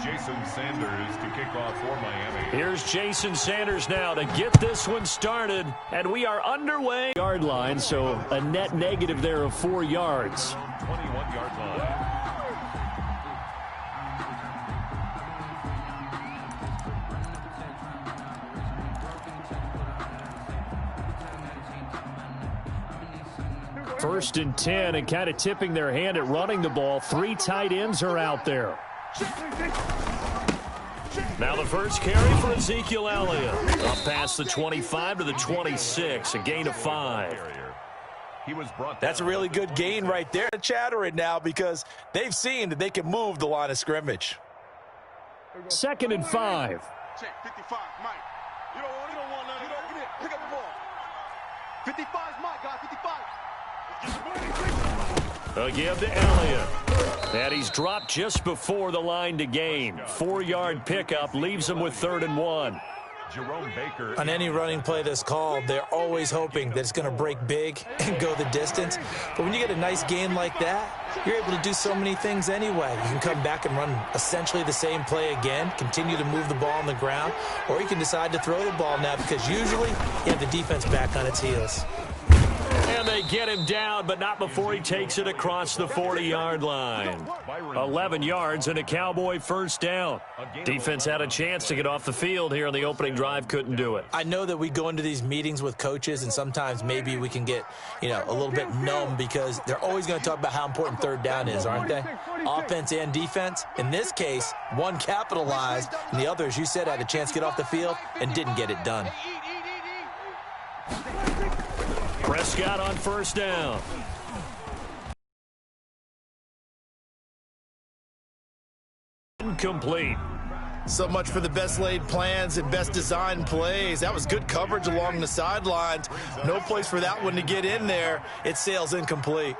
Jason Sanders to kick off for Miami. Here's Jason Sanders now to get this one started, and we are underway. Yard line, so a net negative there of 4 yards. 21-yard line. First and 10, and kind of tipping their hand at running the ball. 3 tight ends are out there. Now the first carry for Ezekiel Elliott. Up past the 25 to the 26, a gain of 5. That's a really good gain right there. Chattering now because they've seen that they can move the line of scrimmage. 2nd and 5. Check 55, Mike. You don't want none. Pick up the ball. 55 is Mike, guys. 55. A give to Elliott. And he's dropped just before the line to gain. 4-yard pickup leaves him with 3rd and 1. Jerome Baker. On any running play that's called, they're always hoping that it's going to break big and go the distance. But when you get a nice gain like that, you're able to do so many things anyway. You can come back and run essentially the same play again, continue to move the ball on the ground, or you can decide to throw the ball now because usually you have the defense back on its heels. And they get him down, but not before he takes it across the 40-yard line. 11 yards and a Cowboy first down. Defense had a chance to get off the field here on the opening drive, couldn't do it. I know that we go into these meetings with coaches, and sometimes maybe we can get, a little bit numb because they're always going to talk about how important 3rd down is, aren't they? Offense and defense. In this case, one capitalized, and the other, as you said, had a chance to get off the field and didn't get it done. Prescott on first down. Incomplete. So much for the best laid plans and best designed plays. That was good coverage along the sidelines. No place for that one to get in there. It sails incomplete.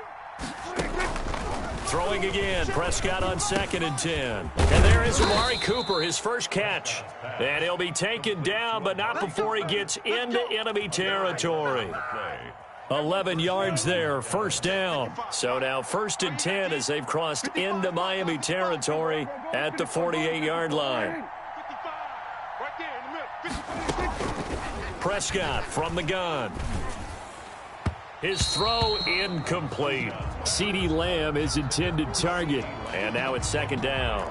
Throwing again. Prescott on 2nd and 10. And there is Amari Cooper, his first catch. And he'll be taken down, but not before he gets into enemy territory. 11 yards there, first down. So now 1st and 10 as they've crossed into Miami territory at the 48-yard line. Prescott from the gun. His throw incomplete. CeeDee Lamb is intended target. And now it's 2nd down.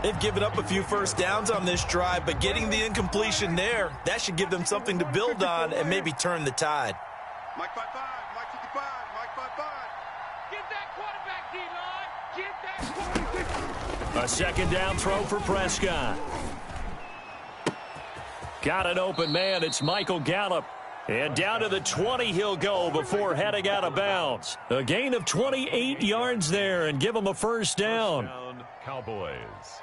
They've given up a few first downs on this drive, but getting the incompletion there, that should give them something to build on and maybe turn the tide. Mike 55, Mike 55, Mike 55. Get that quarterback, D-line. Get that quarterback. A 2nd down throw for Prescott. Got an open man. It's Michael Gallup. And down to the 20 he'll go before heading out of bounds. A gain of 28 yards there and give him a first down. First down, Cowboys.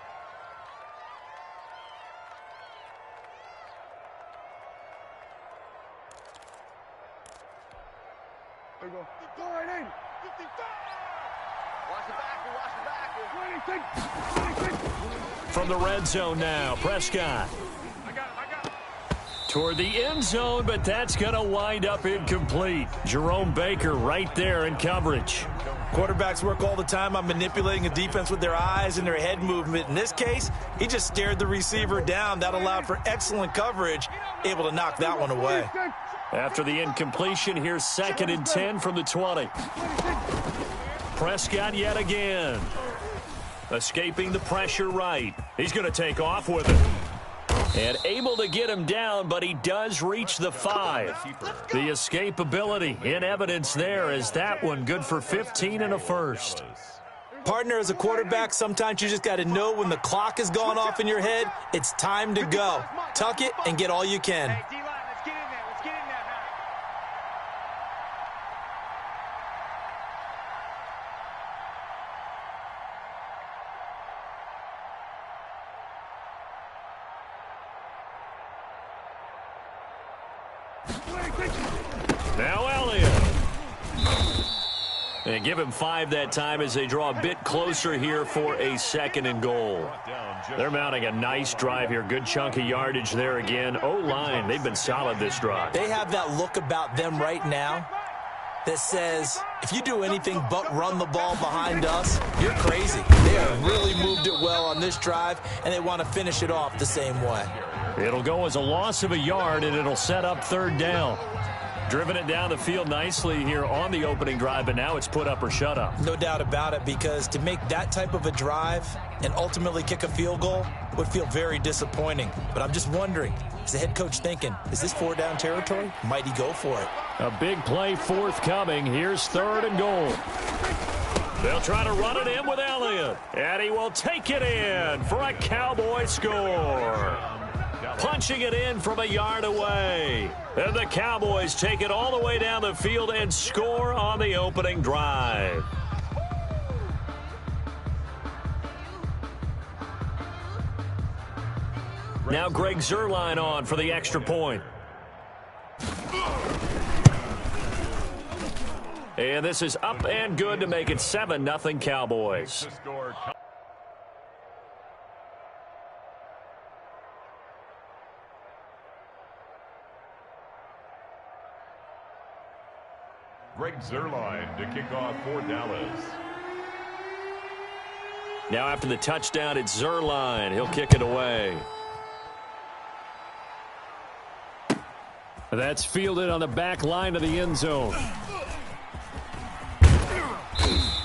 There you go. 55. Watch the back. 26. From the red zone now, Prescott. I got it. Toward the end zone, but that's going to wind up incomplete. Jerome Baker right there in coverage. Quarterbacks work all the time on manipulating a defense with their eyes and their head movement. In this case, he just stared the receiver down. That allowed for excellent coverage, able to knock that one away. After the incompletion, here's 2nd and 10 from the 20. Prescott yet again. Escaping the pressure right. He's going to take off with it. And able to get him down, but he does reach the 5. The escapability in evidence there is that one good for 15 and a first. Partner, as a quarterback, sometimes you just got to know when the clock has gone off in your head, it's time to go. Tuck it and get all you can. Hey, D-line, let's get in there. Let's get in there now. Now Elliott. And give him 5 that time as they draw a bit closer here for a 2nd and goal. They're mounting a nice drive here. Good chunk of yardage there again. O-line, they've been solid this drive. They have that look about them right now that says, if you do anything but run the ball behind us, you're crazy. They have really moved it well on this drive, and they want to finish it off the same way. It'll go as a loss of a yard, and it'll set up 3rd down. Driven it down the field nicely here on the opening drive, but now it's put up or shut up. No doubt about it, because to make that type of a drive and ultimately kick a field goal would feel very disappointing. But I'm just wondering, is the head coach thinking, is this 4-down territory? Might he go for it? A big play forthcoming. Here's 3rd and goal. They'll try to run it in with Elliott, and he will take it in for a Cowboy score. Punching it in from a yard away. And the Cowboys take it all the way down the field and score on the opening drive. Now Greg Zuerlein on for the extra point. And this is up and good to make it 7-0 Cowboys. Greg Zuerlein to kick off for Dallas. Now after the touchdown, it's Zuerlein. He'll kick it away. That's fielded on the back line of the end zone.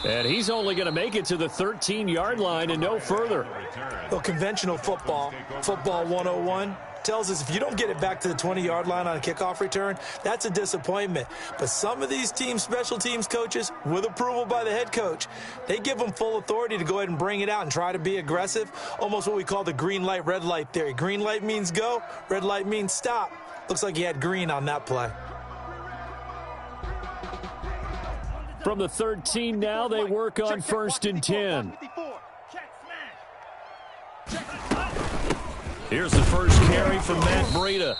And he's only going to make it to the 13-yard line and no further. Well, conventional football 101, tells us if you don't get it back to the 20-yard line on a kickoff return, that's a disappointment. But some of these special teams coaches, with approval by the head coach, they give them full authority to go ahead and bring it out and try to be aggressive, almost what we call the green light, red light theory. Green light means go, red light means stop. Looks like he had green on that play. From the 13 now, they work on 1st and 10. Here's the first carry from Matt Breida.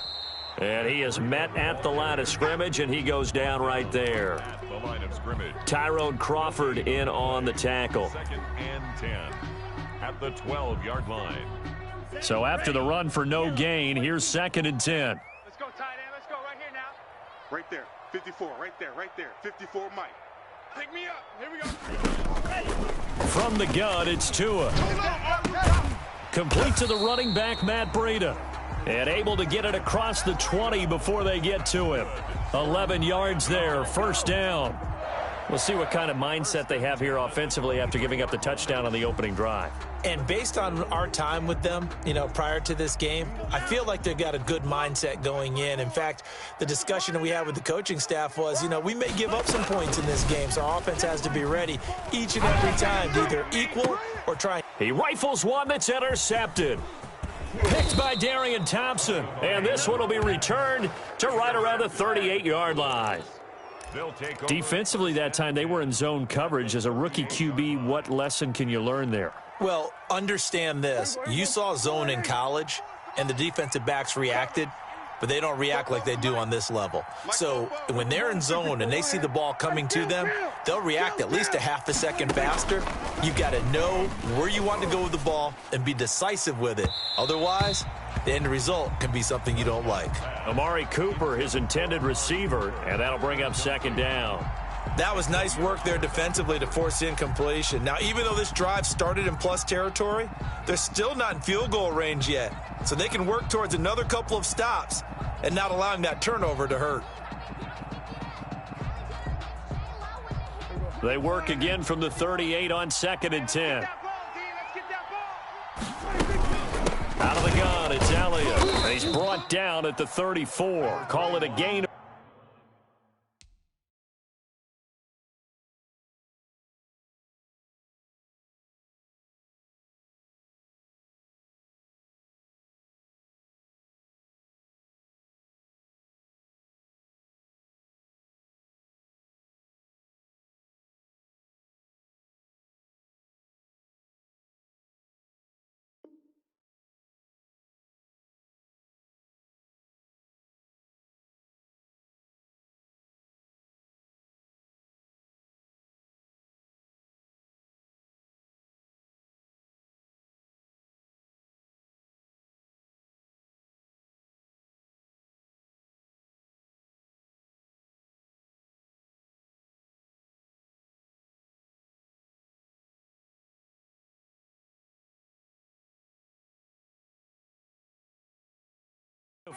And he is met at the line of scrimmage, and he goes down right there. At the line of scrimmage. Tyrone Crawford in on the tackle. 2nd and 10 at the 12-yard line. So after the run for no gain, here's 2nd and 10. Let's go, tight end. Let's go right here now. Right there. 54. Right there. Right there. 54, Mike. Pick me up. Here we go. From the gun, it's Tua. Complete to the running back, Matt Breida. And able to get it across the 20 before they get to him. 11 yards there, 1st down. We'll see what kind of mindset they have here offensively after giving up the touchdown on the opening drive. And based on our time with them, prior to this game, I feel like they've got a good mindset going in. In fact, the discussion that we had with the coaching staff was, we may give up some points in this game, so our offense has to be ready each and every time to either equal or try. He rifles one that's intercepted. Picked by Darian Thompson. And this one will be returned to right around the 38-yard line. Defensively that time, they were in zone coverage. As a rookie QB, what lesson can you learn there? Well, understand this. You saw zone in college, and the defensive backs reacted, but they don't react like they do on this level. So when they're in zone and they see the ball coming to them, they'll react at least a half a second faster. You've got to know where you want to go with the ball and be decisive with it. Otherwise, the end result can be something you don't like. Amari Cooper, his intended receiver, and that'll bring up 2nd down. That was nice work there defensively to force incompletion. Now, even though this drive started in plus territory, they're still not in field goal range yet. So they can work towards another couple of stops and not allowing that turnover to hurt. They work again from the 38 on 2nd and 10. Out of the gun, it's Elliott. And he's brought down at the 34. Call it a gain.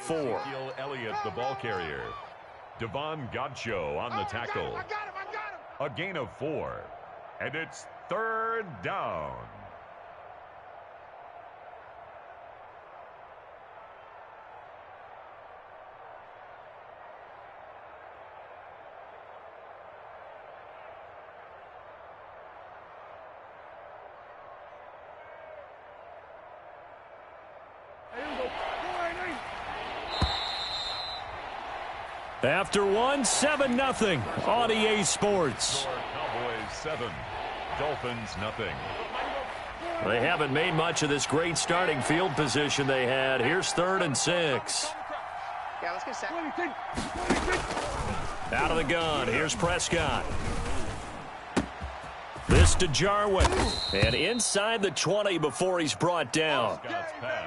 4. Elliott, the ball carrier. Devon Godcho on the tackle. I got him. A gain of 4. And it's 3rd down. After one, 7-0 on EA Sports. Cowboys 7, Dolphins nothing. They haven't made much of this great starting field position they had. Here's 3rd and 6. Yeah, let's get set. Out of the gun. Here's Prescott. This to Jarwin. And inside the 20 before he's brought down.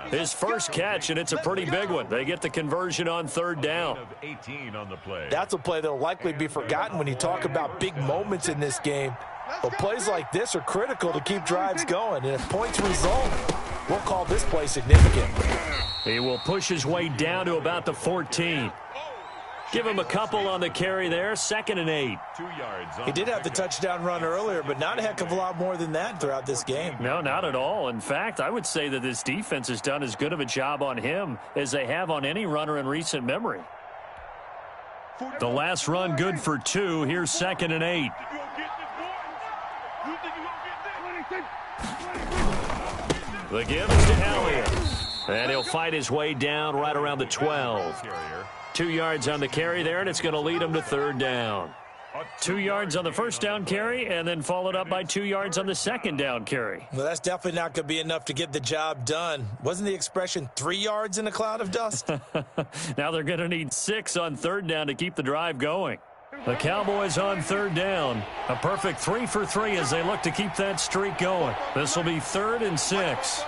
His first catch, and it's a pretty big one. They get the conversion on 3rd down. 18 on the play. That's a play that will likely be forgotten when you talk about big moments in this game. But plays like this are critical to keep drives going. And if points result, we'll call this play significant. He will push his way down to about the 14. Give him a couple on the carry there. 2nd and 8. 2 yards. He did have the touchdown run earlier, but not a heck of a lot more than that throughout this game. No, not at all. In fact, I would say that this defense has done as good of a job on him as they have on any runner in recent memory. The last run good for 2. Here's 2nd and 8. The give is to Elliott. And he'll fight his way down right around the 12. 2 yards on the carry there, and it's going to lead him to 3rd down. 2 yards on the first down carry, and then followed up by 2 yards on the 2nd down carry. Well, that's definitely not going to be enough to get the job done. Wasn't the expression 3 yards in a cloud of dust? Now they're going to need 6 on 3rd down to keep the drive going. The Cowboys on 3rd down. A perfect 3 for 3 as they look to keep that streak going. This will be 3rd and 6.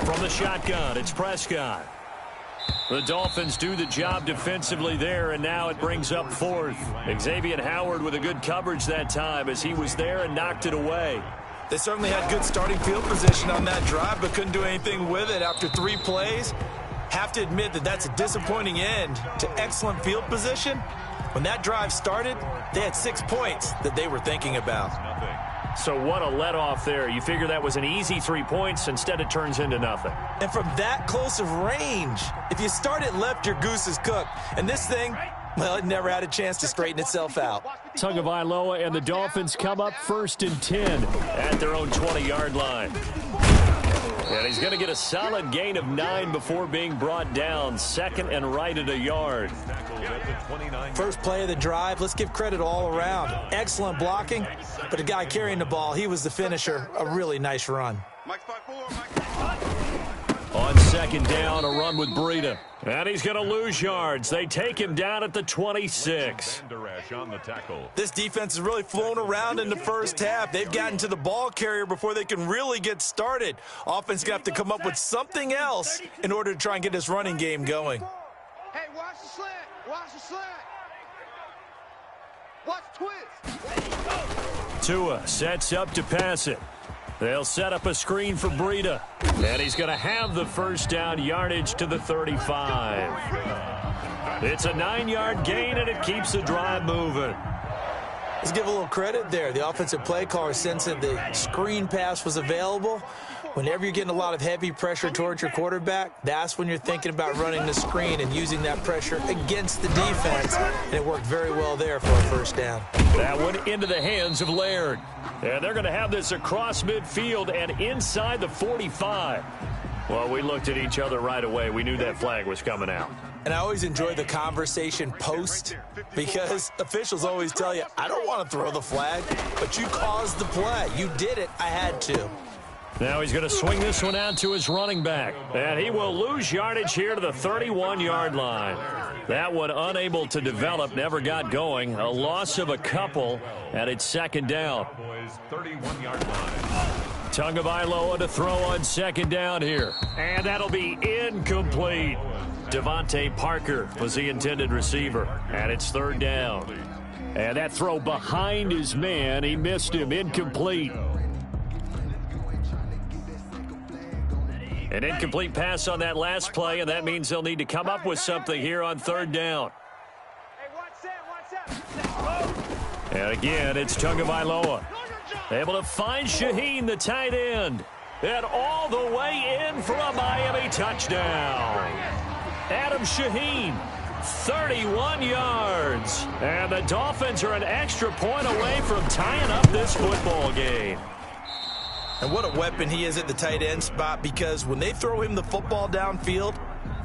From the shotgun, it's Prescott. The Dolphins do the job defensively there, and now it brings up 4th. Xavier Howard with a good coverage that time as he was there and knocked it away. They certainly had good starting field position on that drive, but couldn't do anything with it after 3 plays. Have to admit that that's a disappointing end to excellent field position. When that drive started, they had 6 points that they were thinking about. So what a let-off there. You figure that was an easy 3 points. Instead, it turns into nothing. And from that close of range, if you start it left, your goose is cooked. And this thing, well, it never had a chance to straighten itself out. Tagovailoa and the Dolphins come up 1st and 10 at their own 20-yard line. And he's going to get a solid gain of 9 before being brought down. 2nd and right at a yard. First play of the drive, let's give credit all around. Excellent blocking, but the guy carrying the ball, he was the finisher. A really nice run. On 2nd down, a run with Breida. And he's going to lose yards. They take him down at the 26. This defense has really flown around in the first half. They've gotten to the ball carrier before they can really get started. Offense going to have to come up with something else in order to try and get this running game going. Hey, watch the slant. Watch the slant. Watch twist. Tua sets up to pass it. They'll set up a screen for Breida. And he's going to have the first down yardage to the 35. It's a 9-yard gain, and it keeps the drive moving. Let's give a little credit there. The offensive play caller sensed that the screen pass was available. Whenever you're getting a lot of heavy pressure towards your quarterback, that's when you're thinking about running the screen and using that pressure against the defense. And it worked very well there for a first down. That went into the hands of Laird. And they're going to have this across midfield and inside the 45. Well, we looked at each other right away. We knew that flag was coming out. And I always enjoy the conversation post because officials always tell you, I don't want to throw the flag, but you caused the play. You did it. I had to. Now he's going to swing this one out to his running back. And he will lose yardage here to the 31-yard line. That one unable to develop, never got going. A loss of a couple, and it's 2nd down. 31-yard line. Tagovailoa to throw on 2nd down here. And that'll be incomplete. Devontae Parker was the intended receiver. And it's 3rd down. And that throw behind his man, he missed him, incomplete. An incomplete pass on that last play, and that means they'll need to come up with something here on third down. And again, it's Tagovailoa. Able to find Shaheen, the tight end. And all the way in for a Miami touchdown. Adam Shaheen, 31 yards. And the Dolphins are an extra point away from tying up this football game. And what a weapon he is at the tight end spot, because when they throw him the football downfield,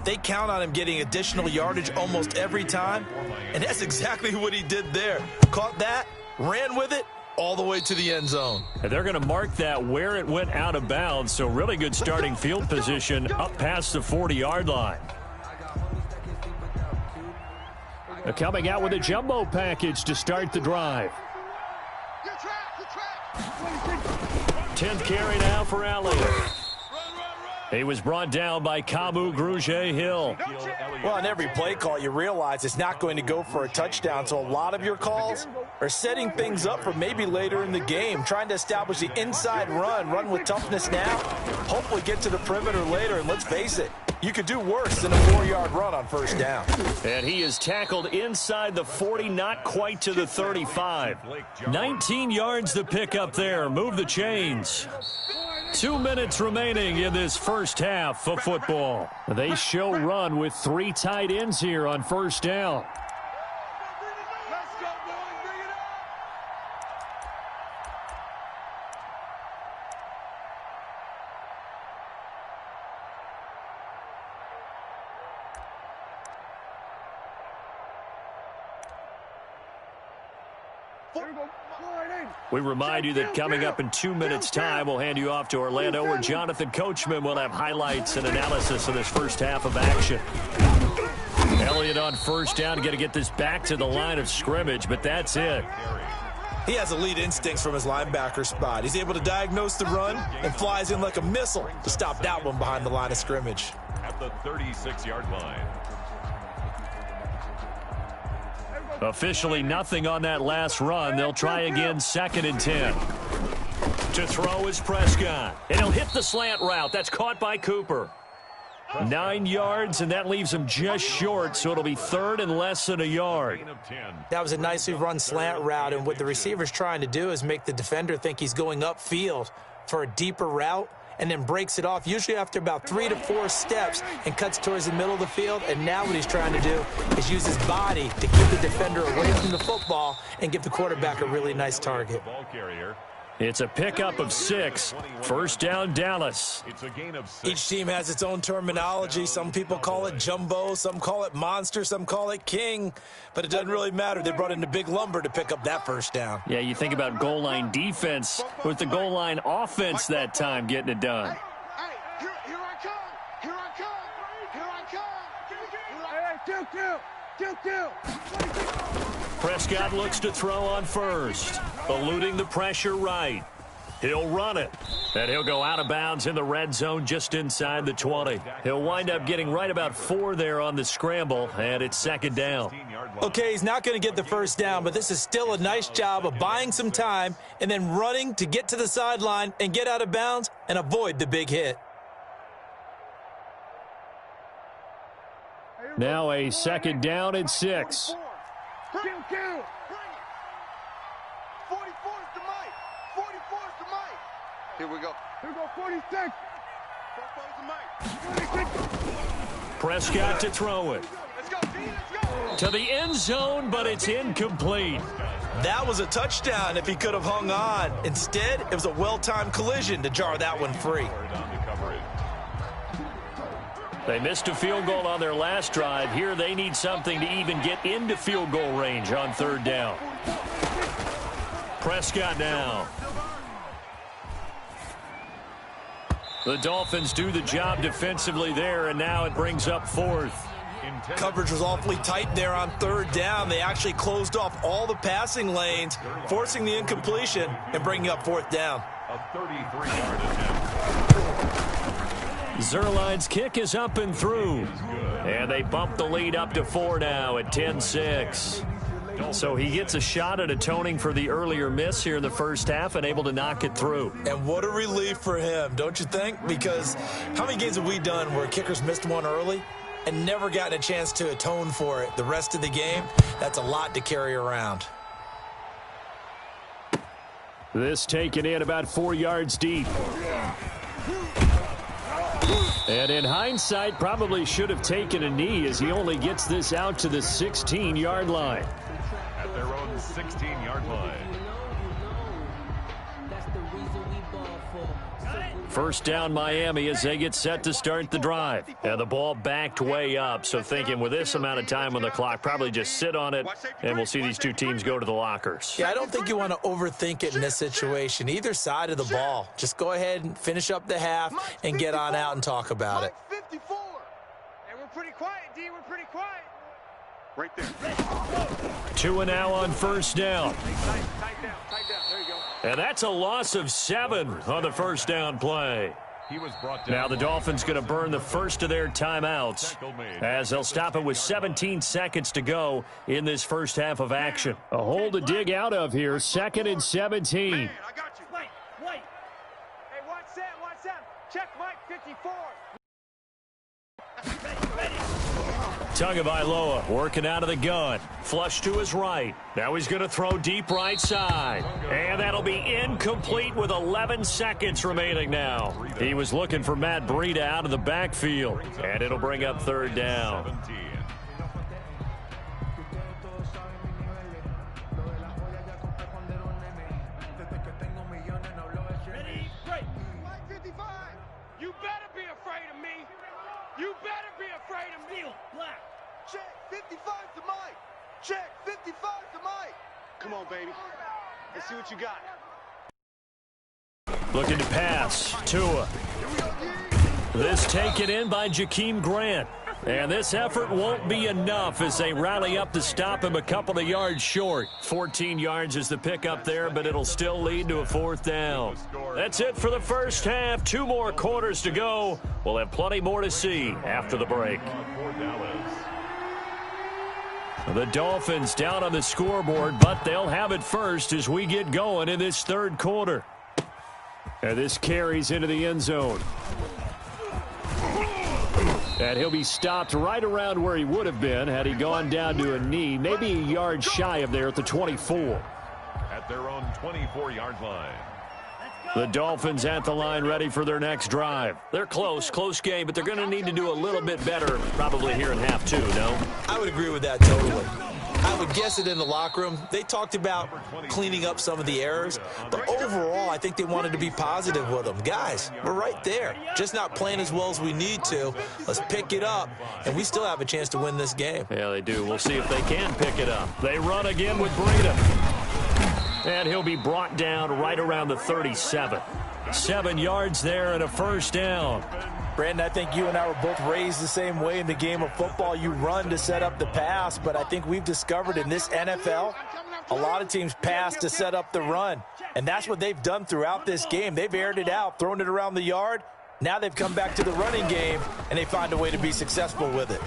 they count on him getting additional yardage almost every time. And that's exactly what he did there. Caught that, ran with it, all the way to the end zone. And they're going to mark that where it went out of bounds, so really good starting field position up past the 40-yard line. Coming out with a jumbo package to start the drive. 10th carry now for Elliott. He was brought down by Kamu Grugier-Hill. Well, on every play call, you realize it's not going to go for a touchdown, so a lot of your calls are setting things up for maybe later in the game, trying to establish the inside run with toughness now, hopefully get to the perimeter later, and let's face it, you could do worse than a 4-yard run on first down. And he is tackled inside the 40, not quite to the 35. 19 yards to pick up there. Move the chains. 2 minutes remaining in this first half of football. They show run with 3 tight ends here on first down. We remind you that coming up in 2 minutes' time, we'll hand you off to Orlando, where Jonathan Coachman will have highlights and analysis of this first half of action. Elliott on first down, got to get this back to the line of scrimmage, but that's it. He has elite instincts from his linebacker spot. He's able to diagnose the run and flies in like a missile to stop that one behind the line of scrimmage. At the 36-yard line. Officially nothing on that last run. They'll try again, 2nd and 10. To throw is Prescott. And he'll hit the slant route. That's caught by Cooper. 9 yards, and that leaves him just short, so it'll be 3rd and less than a yard. That was a nicely run slant route, and what the receiver's trying to do is make the defender think he's going upfield for a deeper route, and then breaks it off, usually after about 3 to 4 steps, and cuts towards the middle of the field. And now what he's trying to do is use his body to keep the defender away from the football and give the quarterback a really nice target. It's a pickup of 6. First down, Dallas. Each team has its own terminology. Some people call it jumbo, some call it monster, some call it king. But it doesn't really matter. They brought in the big lumber to pick up that first down. Yeah, you think about goal line defense with the goal line offense that time getting it done. Here I come. Here I come. Here I come. Prescott looks to throw on first, eluding the pressure right. He'll run it, and he'll go out of bounds in the red zone just inside the 20. He'll wind up getting right about 4 there on the scramble, and it's 2nd down. Okay, he's not going to get the first down, but this is still a nice job of buying some time and then running to get to the sideline and get out of bounds and avoid the big hit. Now a 2nd down and 6. 44 is the mic. 44 is the mic. Here we go. 46. 44 is the mic. Prescott to throw it. Let's go, D. Let's go. To the end zone, but it's incomplete. That was a touchdown if he could have hung on. Instead, it was a well-timed collision to jar that one free. They missed a field goal on their last drive. Here they need something to even get into field goal range on 3rd down. Prescott now. The Dolphins do the job defensively there, and now it brings up 4th. Coverage was awfully tight there on 3rd down. They actually closed off all the passing lanes, forcing the incompletion and bringing up 4th down. A 33-yard attempt. Zerline's kick is up and through. And they bump the lead up to 4 now at 10-6. So he gets a shot at atoning for the earlier miss here in the first half and able to knock it through. And what a relief for him, don't you think? Because how many games have we done where kickers missed one early and never gotten a chance to atone for it the rest of the game? That's a lot to carry around. This taken in about 4 yards deep. And in hindsight, probably should have taken a knee as he only gets this out to the 16-yard line. At their own 16-yard line. First down Miami as they get set to start the drive. And the ball backed way up, so thinking with this amount of time on the clock, probably just sit on it, and we'll see these two teams go to the lockers. Yeah, I don't think you want to overthink it in this situation. Either side of the ball. Just go ahead and finish up the half and get on out and talk about it. 54. And we're pretty quiet, D. We're pretty quiet. Right there. 2 and now on first down. Tight down. There you go. And that's a loss of 7 on the first down play. He was brought down. Now the Dolphins going to burn the first of their timeouts as they'll stop it with 17 seconds to go in this first half of action. A hole to dig out of here, 2nd and 17. Man, I got you. Wait. Hey, watch that. Check Mike 54. Tagovailoa working out of the gun. Flush to his right. Now he's going to throw deep right side. And that'll be incomplete with 11 seconds remaining now. He was looking for Matt Breida out of the backfield. And it'll bring up third down. 17. Mike 55. You better be afraid of me. You better be afraid of me. Black. Check 55 to Mike. Check 55 to Mike. Come on, baby. Let's see what you got. Looking to pass. Tua. This taken in by Jakeem Grant. And this effort won't be enough as they rally up to stop him a couple of yards short. 14 yards is the pickup there, but it'll still lead to a fourth down. That's it for the first half. 2 more quarters to go. We'll have plenty more to see after the break. The Dolphins down on the scoreboard, but they'll have it first as we get going in this third quarter. And this carries into the end zone. And he'll be stopped right around where he would have been had he gone down to a knee, maybe a yard shy of there at the 24. At their own 24-yard line. The Dolphins at the line ready for their next drive. They're close game, but they're going to need to do a little bit better probably here in half 2, no? I would agree with that totally. I would guess it in the locker room. They talked about cleaning up some of the errors, but overall, I think they wanted to be positive with them. Guys, we're right there. Just not playing as well as we need to. Let's pick it up, and we still have a chance to win this game. Yeah, they do. We'll see if they can pick it up. They run again with Breida. And he'll be brought down right around the 37. 7 yards there and a first down. Brandon, I think you and I were both raised the same way in the game of football. You run to set up the pass, but I think we've discovered in this NFL, a lot of teams pass to set up the run. And that's what they've done throughout this game. They've aired it out, thrown it around the yard. Now they've come back to the running game, and they find a way to be successful with it.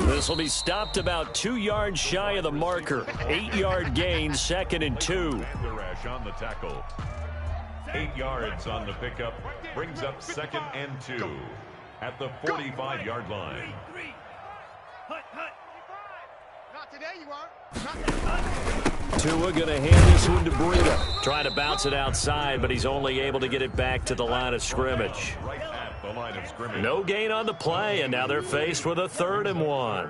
This will be stopped about 2 yards shy of the marker. 8-yard gain, 2nd and 2. On the tackle. 8 yards on the pickup. Brings up 2nd and 2 at the 45-yard line. Not today, you aren't. Tua going to hand this one to Breida. Trying to bounce it outside, but he's only able to get it back to the line of scrimmage. Right at the line of scrimmage. No gain on the play, and now they're faced with a 3rd and 1.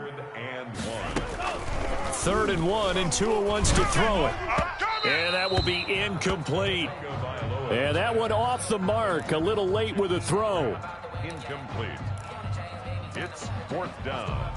3rd and 1, and Tua wants to throw it. And that will be incomplete. And that one off the mark, a little late with a throw. Incomplete. It's 4th down.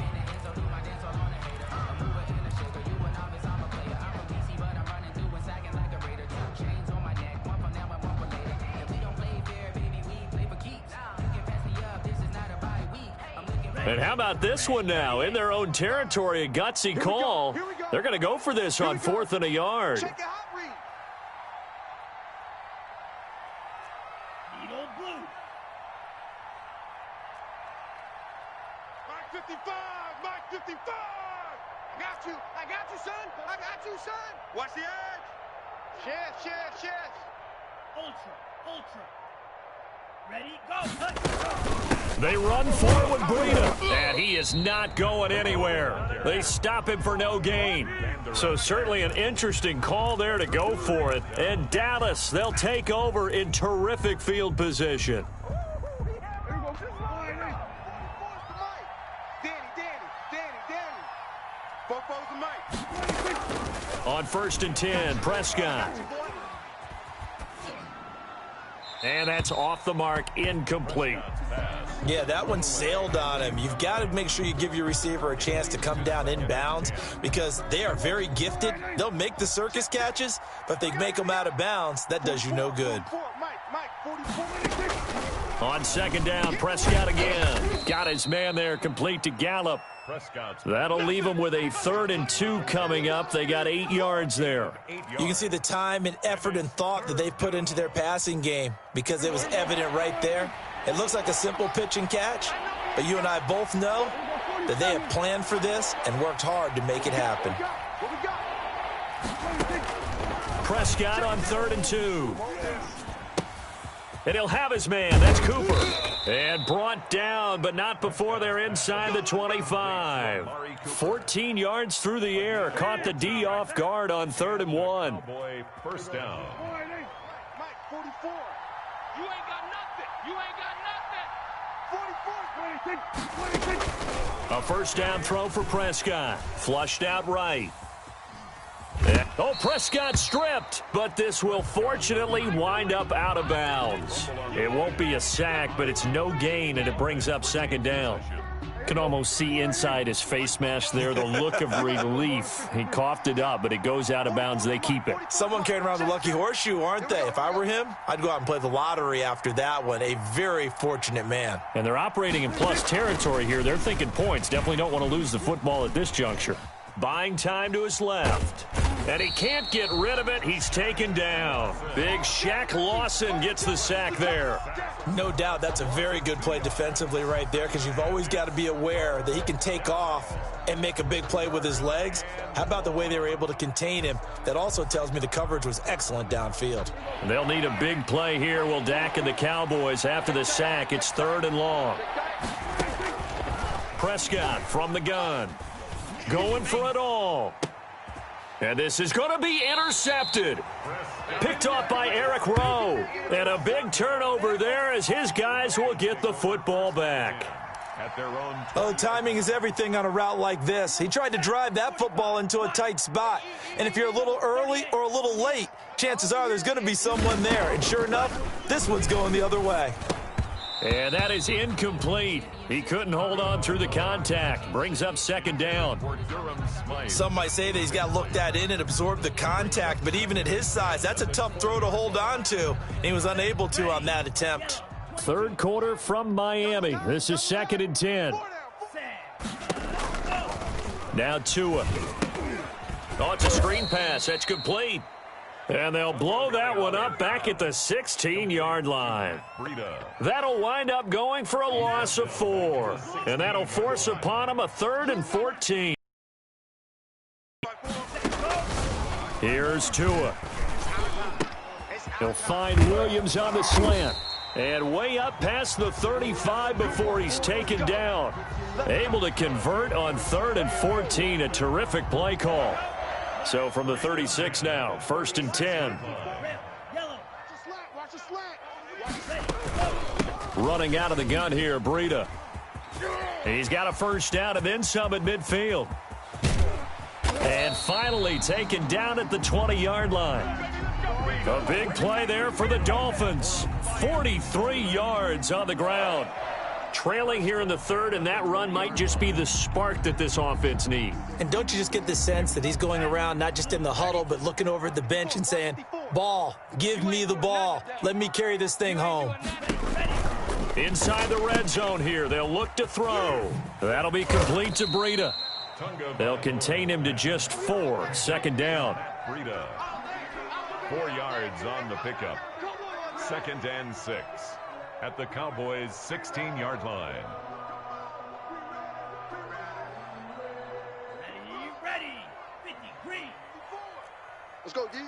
And how about this one now? In their own territory, a gutsy call. They're going to go for this on 4th and a yard. Check a hot read. Needle blue. Mike 55. Mike 55. I got you, son. I got you, son. Watch the edge. Share. Ultra. Ready, go. They run forward with Breida, and he is not going anywhere. They stop him for no gain. So certainly an interesting call there to go for it. And Dallas, they'll take over in terrific field position. On 1st and 10, Prescott. And that's off the mark, incomplete. Yeah, that one sailed on him. You've got to make sure you give your receiver a chance to come down inbounds because they are very gifted. They'll make the circus catches, but if they make them out of bounds, that does you no good. On 2nd down, Prescott again. Got his man there, complete to Gallup. That'll leave them with a 3rd and 2 coming up. They got 8 yards there. You can see the time and effort and thought that they've put into their passing game because it was evident right there. It looks like a simple pitch and catch, but you and I both know that they have planned for this and worked hard to make it happen. Prescott on 3rd and 2. And he'll have his man. That's Cooper. And brought down, but not before they're inside the 25. 14 yards through the air. Caught the D off guard on 3rd and 1. First down. Mike, 44. You ain't got nothing. 44. A first down throw for Prescott. Flushed out right. Oh, Prescott stripped, but this will fortunately wind up out of bounds. It won't be a sack, but it's no gain, and it brings up 2nd down. Can almost see inside his face mask there the look of relief. He coughed it up, but it goes out of bounds. They keep it. Someone carrying around the lucky horseshoe, aren't they? If I were him, I'd go out and play the lottery after that one. A very fortunate man. And they're operating in plus territory here. They're thinking points. Definitely don't want to lose the football at this juncture. Buying time to his left. And he can't get rid of it. He's taken down. Big Shaq Lawson gets the sack there. No doubt that's a very good play defensively right there because you've always got to be aware that he can take off and make a big play with his legs. How about the way they were able to contain him? That also tells me the coverage was excellent downfield. They'll need a big play here. Will Dak and the Cowboys after the sack. It's 3rd and long. Prescott from the gun. Going for it all. And this is going to be intercepted. Picked off by Eric Rowe. And a big turnover there as his guys will get the football back. Oh, timing is everything on a route like this. He tried to drive that football into a tight spot. And if you're a little early or a little late, chances are there's going to be someone there. And sure enough, this one's going the other way. And that is incomplete. He couldn't hold on through the contact. Brings up 2nd down. Some might say that he's got looked at in and absorbed the contact, but even at his size, that's a tough throw to hold on to. And he was unable to on that attempt. 3rd quarter from Miami. This is 2nd and 10. Now Tua. Oh, it's a screen pass. That's complete. And they'll blow that one up back at the 16-yard line. That'll wind up going for a loss of 4. And that'll force upon them a 3rd and 14. Here's Tua. He'll find Williams on the slant. And way up past the 35 before he's taken down. Able to convert on 3rd and 14. A terrific play call. So from the 36 now, 1st and 10. Running out of the gun here, Breida. He's got a first down and then some at midfield. And finally taken down at the 20-yard line. A big play there for the Dolphins. 43 yards on the ground. Trailing here in the 3rd, and that run might just be the spark that this offense needs. And don't you just get the sense that he's going around not just in the huddle, but looking over at the bench and saying, ball, give me the ball. Let me carry this thing home. Inside the red zone here, they'll look to throw. That'll be complete to Breida. They'll contain him to just 4. 2nd down. Breida. 4 yards on the pickup. 2nd and 6. At the Cowboys' 16-yard line. Let's go, D.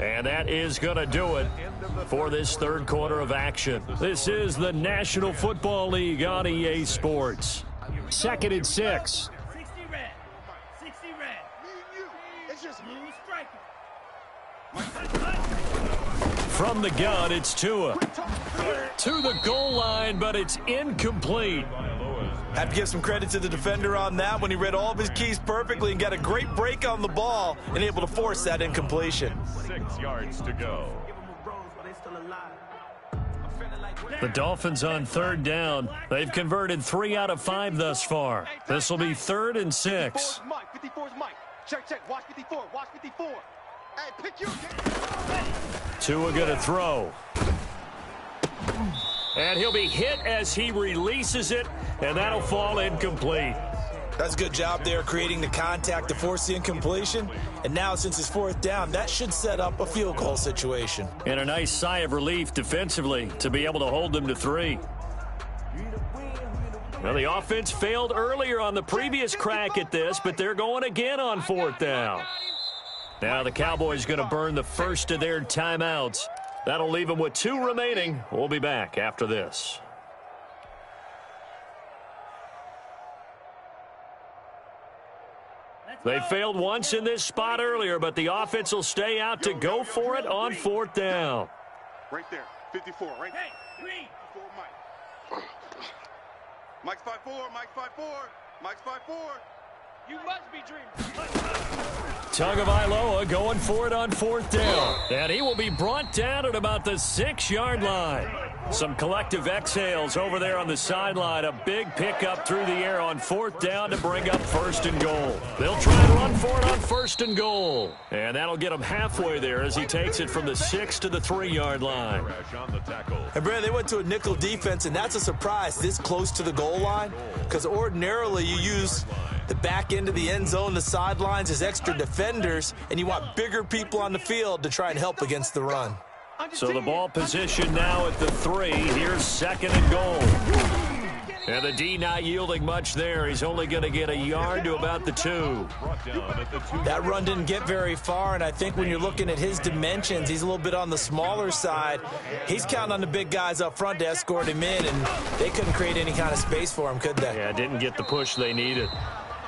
And that is going to do it for this third quarter of action. This is the National Football League on EA Sports. 2nd and 6. 60 red. 60 red. Me and you. It's just Blue striker. From the gun, it's Tua. To the goal line, but it's incomplete. Have to give some credit to the defender on that when he read all of his keys perfectly and got a great break on the ball and able to force that incompletion. 6 yards to go. The Dolphins on 3rd down. They've converted 3 out of 5 thus far. This will be 3rd and 6. 54's Mike. Check. Watch 54. Watch 54. Hey, pick your Tua going to throw. And he'll be hit as he releases it, and that'll fall incomplete. That's a good job there creating the contact to force the incompletion. And now since it's 4th down, that should set up a field goal situation. And a nice sigh of relief defensively to be able to hold them to 3. Well, the offense failed earlier on the previous crack at this, but they're going again on 4th down. Now the Cowboys going to burn the first of their timeouts. That'll leave them with 2 remaining. We'll be back after this. They failed once in this spot earlier, but the offense will stay out to go for it on 4th down. Right there. 54. Right there. Hey, green. 54, Mike. Mike's 5'4". Mike's 5'4". Mike's 5'4". You must be dreaming. Tagovailoa going for it on 4th down. And he will be brought down at about the 6-yard line. Some collective exhales over there on the sideline. A big pickup through the air on 4th down to bring up 1st and goal. They'll try to run for it on 1st and goal. And that'll get him halfway there as he takes it from the 6 to the 3-yard line. And Brandon, they went to a nickel defense, and that's a surprise this close to the goal line, because ordinarily you use the back end of the end zone, the sidelines as extra defenders, and you want bigger people on the field to try and help against the run. So the ball position now at the 3. Here's 2nd and goal. And the D not yielding much there. He's only going to get a yard to about the 2. That run didn't get very far, and I think when you're looking at his dimensions, he's a little bit on the smaller side. He's counting on the big guys up front to escort him in, and they couldn't create any kind of space for him, could they? Yeah, didn't get the push they needed.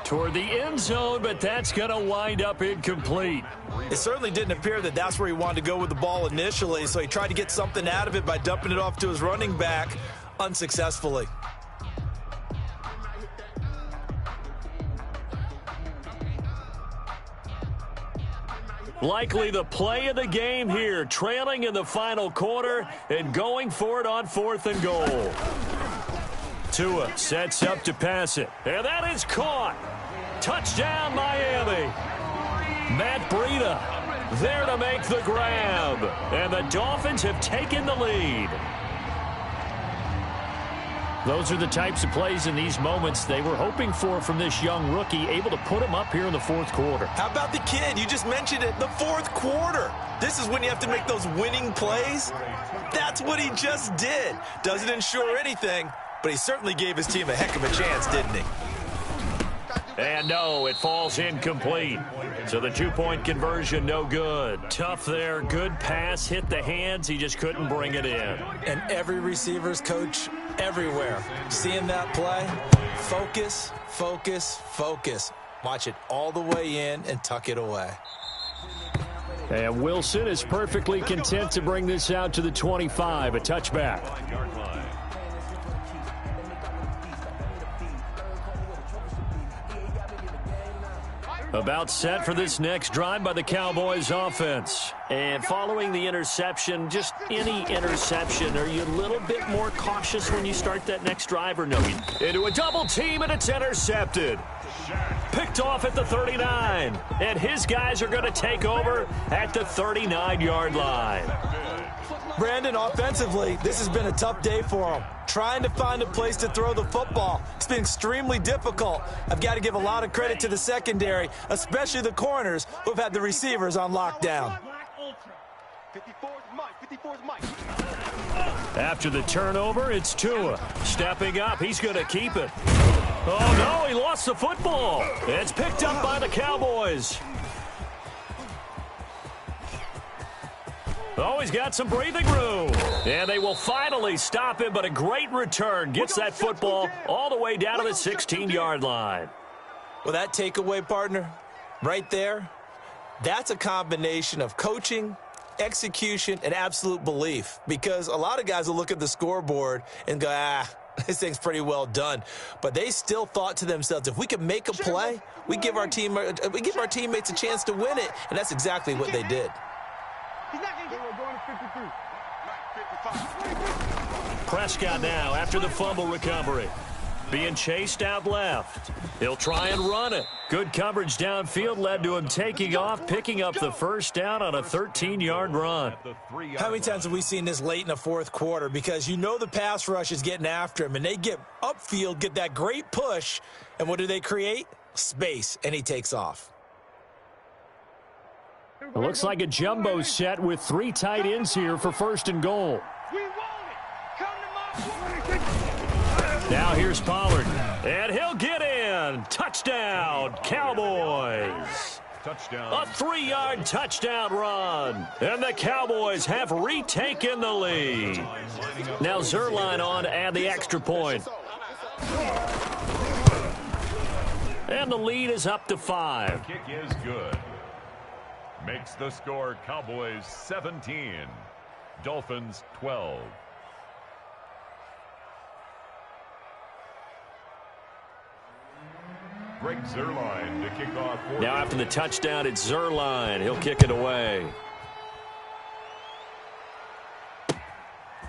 Toward the end zone, but that's going to wind up incomplete. It certainly didn't appear that that's where he wanted to go with the ball initially, so he tried to get something out of it by dumping it off to his running back unsuccessfully. Likely the play of the game here, trailing in the final quarter and going for it on 4th and goal. Tua sets up to pass it, and that is caught. Touchdown, Miami. Matt Breida there to make the grab, and the Dolphins have taken the lead. Those are the types of plays in these moments they were hoping for from this young rookie, able to put him up here in the 4th quarter. How about the kid? You just mentioned it, the 4th quarter. This is when you have to make those winning plays. That's what he just did. Doesn't ensure anything, but he certainly gave his team a heck of a chance, didn't he? And no, it falls incomplete. So the 2-point conversion, no good. Tough there, good pass, hit the hands, he just couldn't bring it in. And every receiver's coach everywhere, seeing that play, focus, focus, focus. Watch it all the way in and tuck it away. And Wilson is perfectly content to bring this out to the 25, a touchback. About set for this next drive by the Cowboys offense. And following the interception, just any interception, are you a little bit more cautious when you start that next drive or no? Into a double team, and it's intercepted. Picked off at the 39. And his guys are going to take over at the 39-yard line. Brandon, offensively, this has been a tough day for him. Trying to find a place to throw the football. It's been extremely difficult. I've got to give a lot of credit to the secondary, especially the corners who've had the receivers on lockdown. 54's Mike. 54's Mike. After the turnover, it's Tua. Stepping up, he's going to keep it. Oh, no, he lost the football. It's picked up by the Cowboys. Oh, he's got some breathing room. And they will finally stop him, but a great return. Gets that football all the way down to the 16-yard line. Well, that takeaway, partner, right there, that's a combination of coaching, execution, and absolute belief. Because a lot of guys will look at the scoreboard and go, this thing's pretty well done. But they still thought to themselves, if we can make a play, we give our teammates a chance to win it. And that's exactly what they did. Prescott now after the fumble recovery. Being chased out left. He'll try and run it. Good coverage downfield led to him taking off, picking up the first down on a 13-yard run. How many times have we seen this late in the fourth quarter? Because you know the pass rush is getting after him, and they get upfield, get that great push, and what do they create? Space, and he takes off. It looks like a jumbo set with 3 tight ends here for first and goal. Now here's Pollard, and he'll get in. Touchdown, Cowboys. Touchdown. A 3-yard touchdown run, and the Cowboys have retaken the lead. Now Zerline on to add the extra point. And the lead is up to 5. Kick is good. Makes the score Cowboys 17, Dolphins 12. Greg Zerline to kick off. Now after the touchdown, it's Zerline. He'll kick it away.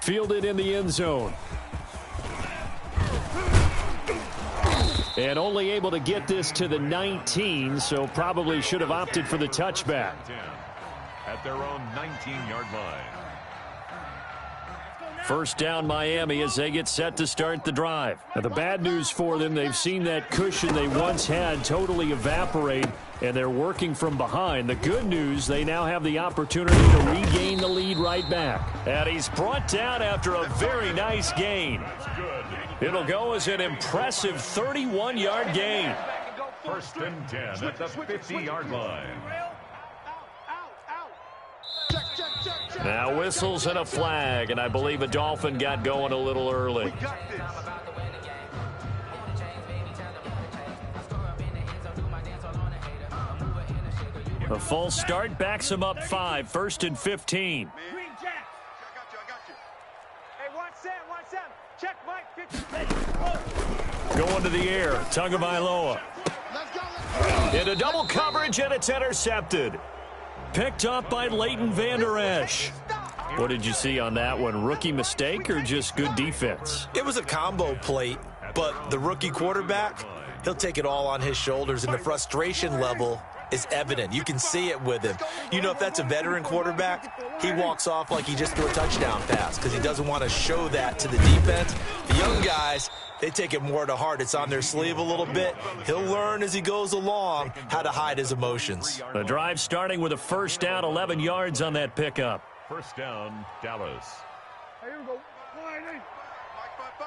Fielded in the end zone. And only able to get this to the 19, so probably should have opted for the touchback. At their own 19-yard line. First down Miami as they get set to start the drive. Now the bad news for them, they've seen that cushion they once had totally evaporate, and they're working from behind. The good news, they now have the opportunity to regain the lead right back. And he's brought down after a very nice gain. It'll go as an impressive 31-yard gain. First and 10 at the 50-yard line. Now whistles and a flag, and I believe a Dolphin got going a little early. A false start backs him up 5, first and 15. Going to the air, Tagovailoa. Into double coverage, and it's intercepted. Picked up by Leighton Vander Esch. What did you see on that one? Rookie mistake or just good defense? It was a combo plate, but the rookie quarterback, he'll take it all on his shoulders, and the frustration level is evident. You can see it with him. You know, if that's a veteran quarterback, he walks off like he just threw a touchdown pass because he doesn't want to show that to the defense. The young guys, they take it more to heart. It's on their sleeve a little bit. He'll learn as he goes along how to hide his emotions. The drive starting with a first down, 11 yards on that pickup. First down, Dallas. Hey, here we go. Mike, 5.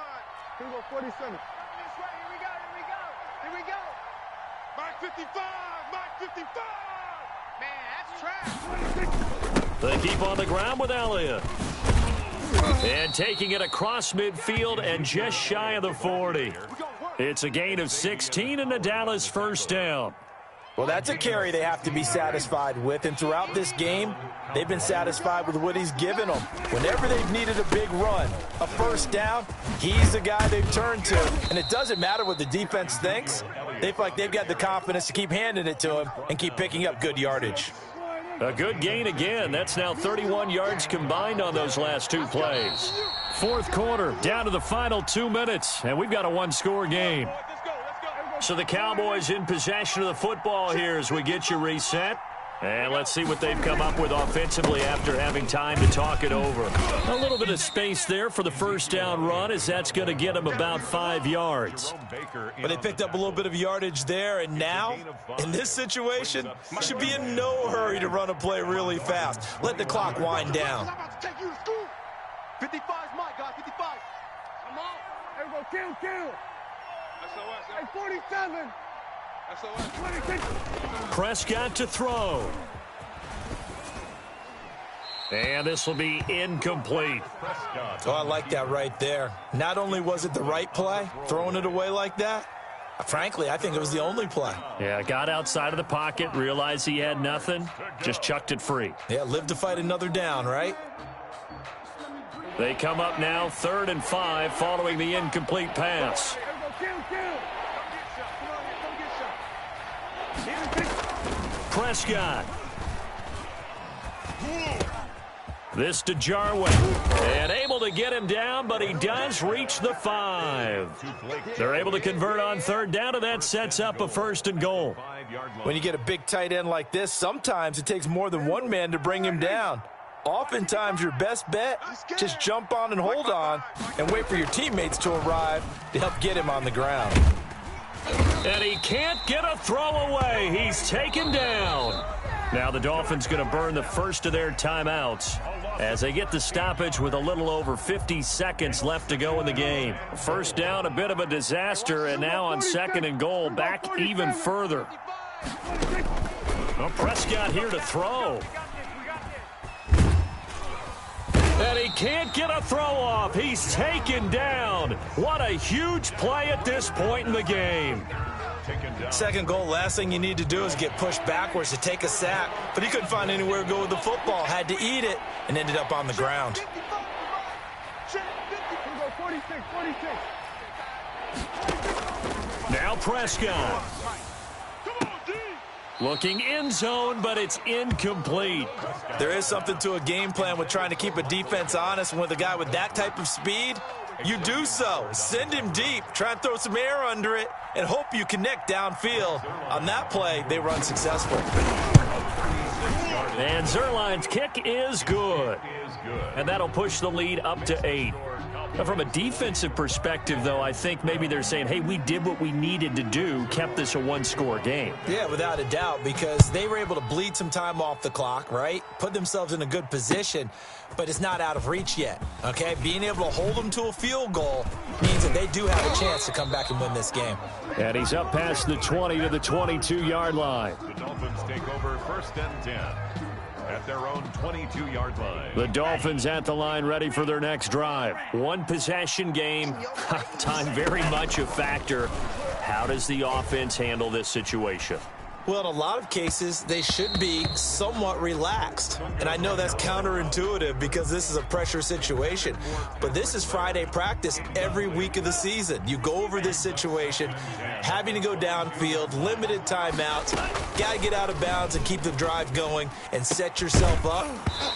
Here we go, 47. This way, here we go. Mike 55, Mike 55. Man, that's trash. They keep on the ground with Elliott. And taking it across midfield and just shy of the 40. It's a gain of 16 and a Dallas first down. Well, that's a carry they have to be satisfied with, and throughout this game, they've been satisfied with what he's given them. Whenever they've needed a big run, a first down, he's the guy they've turned to. And it doesn't matter what the defense thinks. They feel like they've got the confidence to keep handing it to him and keep picking up good yardage. A good gain again. That's now 31 yards combined on those last 2 plays. Fourth quarter, down to the final 2 minutes, and we've got a 1-score game. So the Cowboys in possession of the football here as we get you reset. And let's see what they've come up with offensively after having time to talk it over. A little bit of space there for the first down run, as that's going to get them about 5 yards. But they picked up a little bit of yardage there, and now, in this situation, should be in no hurry to run a play really fast. Let the clock wind down. 55's Mike, guys, 55. Come on. Here we go, kill. Hey, 47. Prescott to throw. And this will be incomplete. Oh, I like that right there. Not only was it the right play, throwing it away like that, frankly, I think it was the only play. Yeah, got outside of the pocket, realized he had nothing, just chucked it free. Yeah, live to fight another down, right? They come up now 3rd and 5 following the incomplete pass. Prescott. This to Jarwin. And able to get him down, but he does reach the 5. They're able to convert on 3rd down, and that sets up a 1st and goal. When you get a big tight end like this, sometimes it takes more than one man to bring him down. Oftentimes, your best bet, just jump on and hold on and wait for your teammates to arrive to help get him on the ground. And he can't get a throw away. He's taken down. Now the Dolphins going to burn the first of their timeouts as they get the stoppage with a little over 50 seconds left to go in the game. First down, a bit of a disaster, and now on 2nd and goal, back even further. Well, Prescott here to throw. And he can't get a throw off. He's taken down. What a huge play at this point in the game. 2nd goal, last thing you need to do is get pushed backwards to take a sack. But he couldn't find anywhere to go with the football. Had to eat it and ended up on the ground. Now Prescott. Looking end zone, but it's incomplete. There is something to a game plan with trying to keep a defense honest. And with a guy with that type of speed, you do so. Send him deep. Try and throw some air under it and hope you connect downfield. On that play, they run successful. And Zerline's kick is good. And that'll push the lead up to 8. Now, from a defensive perspective, though, I think maybe they're saying, hey, we did what we needed to do, kept this a one-score game. Yeah, without a doubt, because they were able to bleed some time off the clock, right? Put themselves in a good position, but it's not out of reach yet, okay? Being able to hold them to a field goal means that they do have a chance to come back and win this game. And he's up past the 20 to the 22-yard line. The Dolphins take over 1st and 10. At their own 22-yard line. The Dolphins at the line ready for their next drive. One possession game. Time very much a factor. How does the offense handle this situation? Well, in a lot of cases, they should be somewhat relaxed. And I know that's counterintuitive because this is a pressure situation. But this is Friday practice every week of the season. You go over this situation, having to go downfield, limited timeouts, got to get out of bounds and keep the drive going and set yourself up.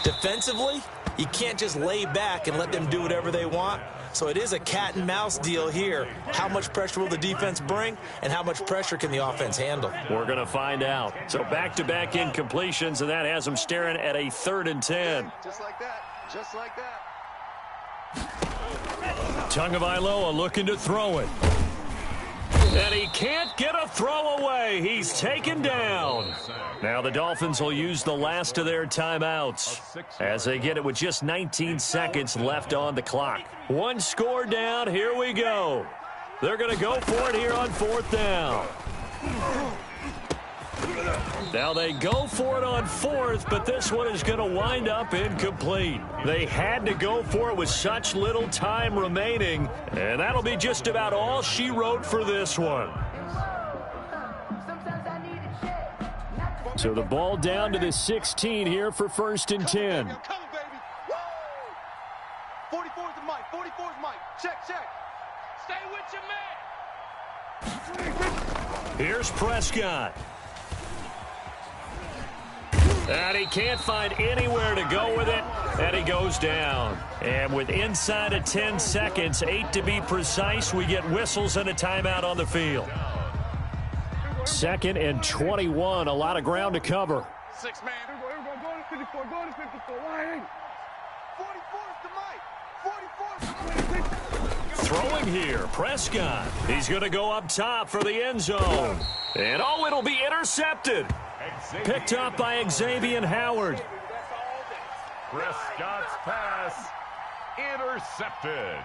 Defensively, you can't just lay back and let them do whatever they want. So it is a cat and mouse deal here. How much pressure will the defense bring, and how much pressure can the offense handle? We're going to find out. So back-to-back incompletions, and that has them staring at a 3rd and 10. Just like that. Just like that. Tagovailoa looking to throw it. And he can't get a throw away. He's taken down. Now the Dolphins will use the last of their timeouts as they get it with just 19 seconds left on the clock. One score down. Here we go. They're going to go for it here on 4th down. Now they go for it on 4th, but this one is going to wind up incomplete. They had to go for it with such little time remaining, and that'll be just about all she wrote for this one. So the ball down to the 16 here for 1st and 10. 44's the mic. 44's mic. Check, check. Stay with your man. Here's Prescott. And he can't find anywhere to go with it, and he goes down. And with inside of 10 seconds, 8 to be precise, we get whistles and a timeout on the field. 2nd and 21, a lot of ground to cover. 6 man. Go to 54. Go to 54. 44's the mic. 44's the mic. Throwing here, Prescott. He's going to go up top for the end zone. And oh, it'll be intercepted. Picked up by Xavier Howard. Prescott's pass intercepted.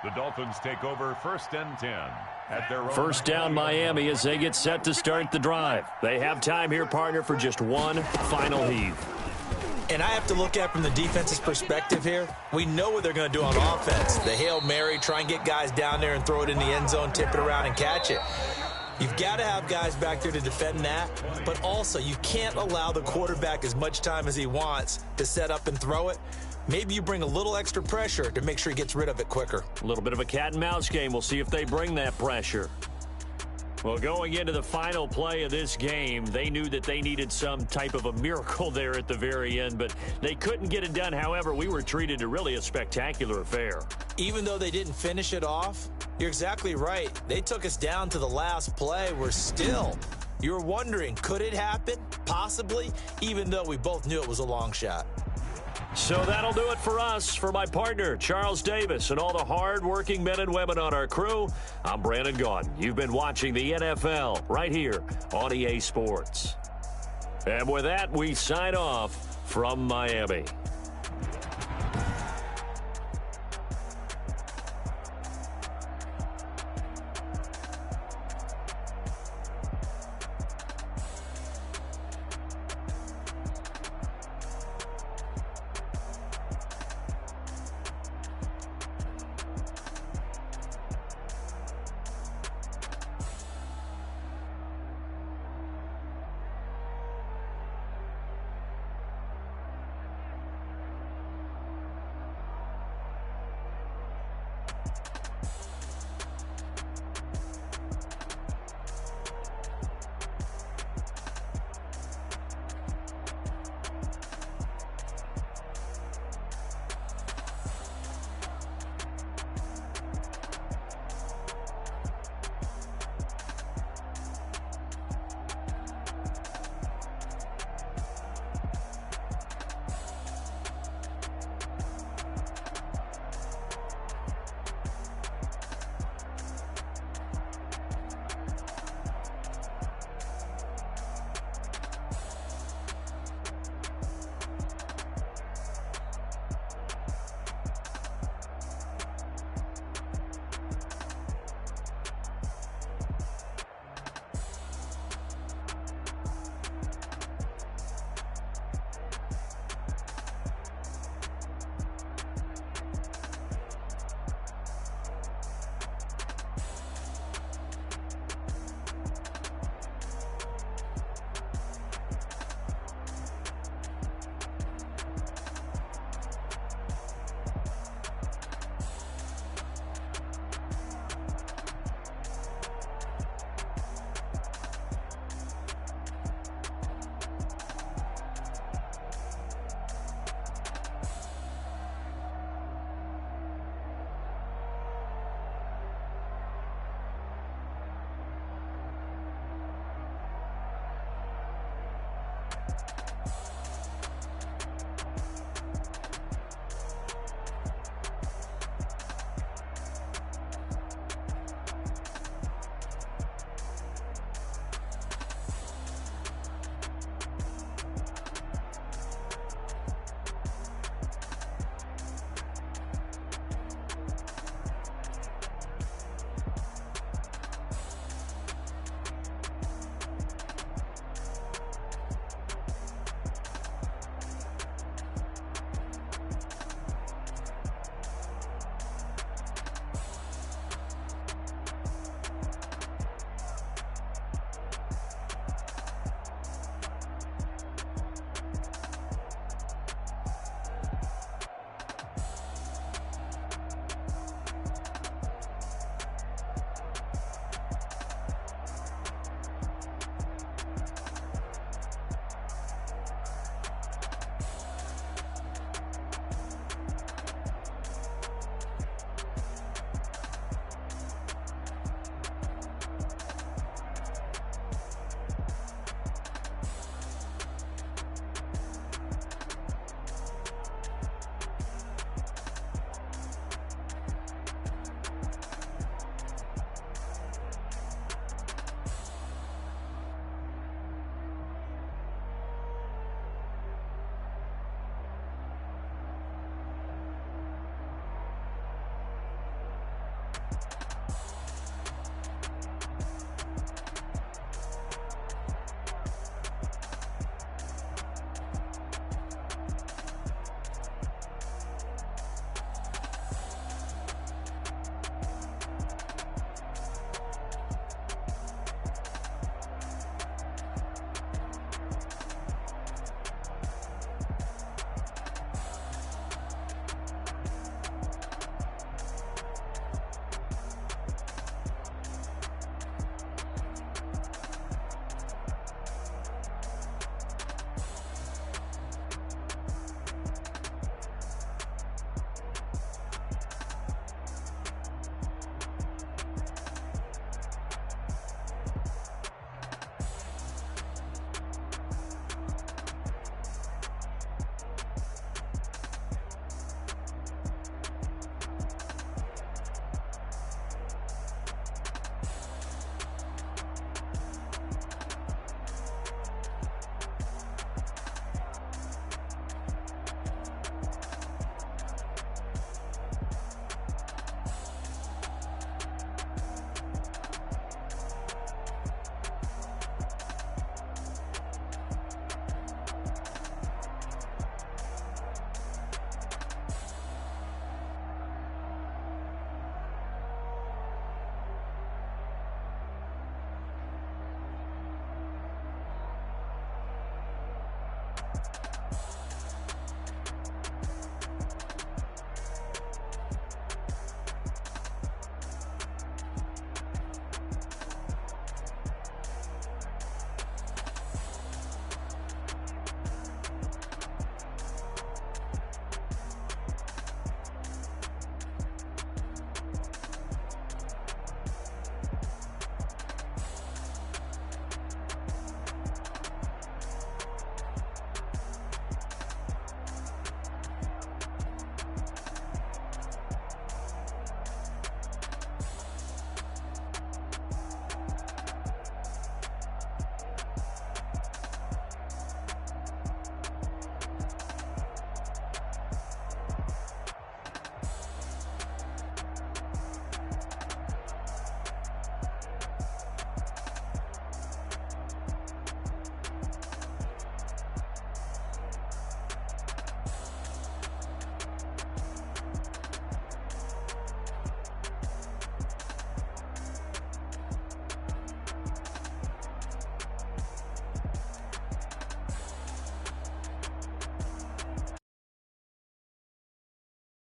The Dolphins take over 1st and 10 at their own. First down Miami as they get set to start the drive. They have time here, partner, for just one final heave. And I have to look at it from the defense's perspective here. We know what they're going to do on offense. The Hail Mary, try and get guys down there and throw it in the end zone, tip it around and catch it. You've got to have guys back there to defend that, but also you can't allow the quarterback as much time as he wants to set up and throw it. Maybe you bring a little extra pressure to make sure he gets rid of it quicker. A little bit of a cat and mouse game. We'll see if they bring that pressure. Well, going into the final play of this game, they knew that they needed some type of a miracle there at the very end, but they couldn't get it done. However, we were treated to really a spectacular affair. Even though they didn't finish it off, you're exactly right. They took us down to the last play. We're still, you were wondering, could it happen? Possibly, even though we both knew it was a long shot. So that'll do it for us. For my partner, Charles Davis, and all the hard-working men and women on our crew, I'm Brandon Gaudin. You've been watching the NFL right here on EA Sports. And with that, we sign off from Miami.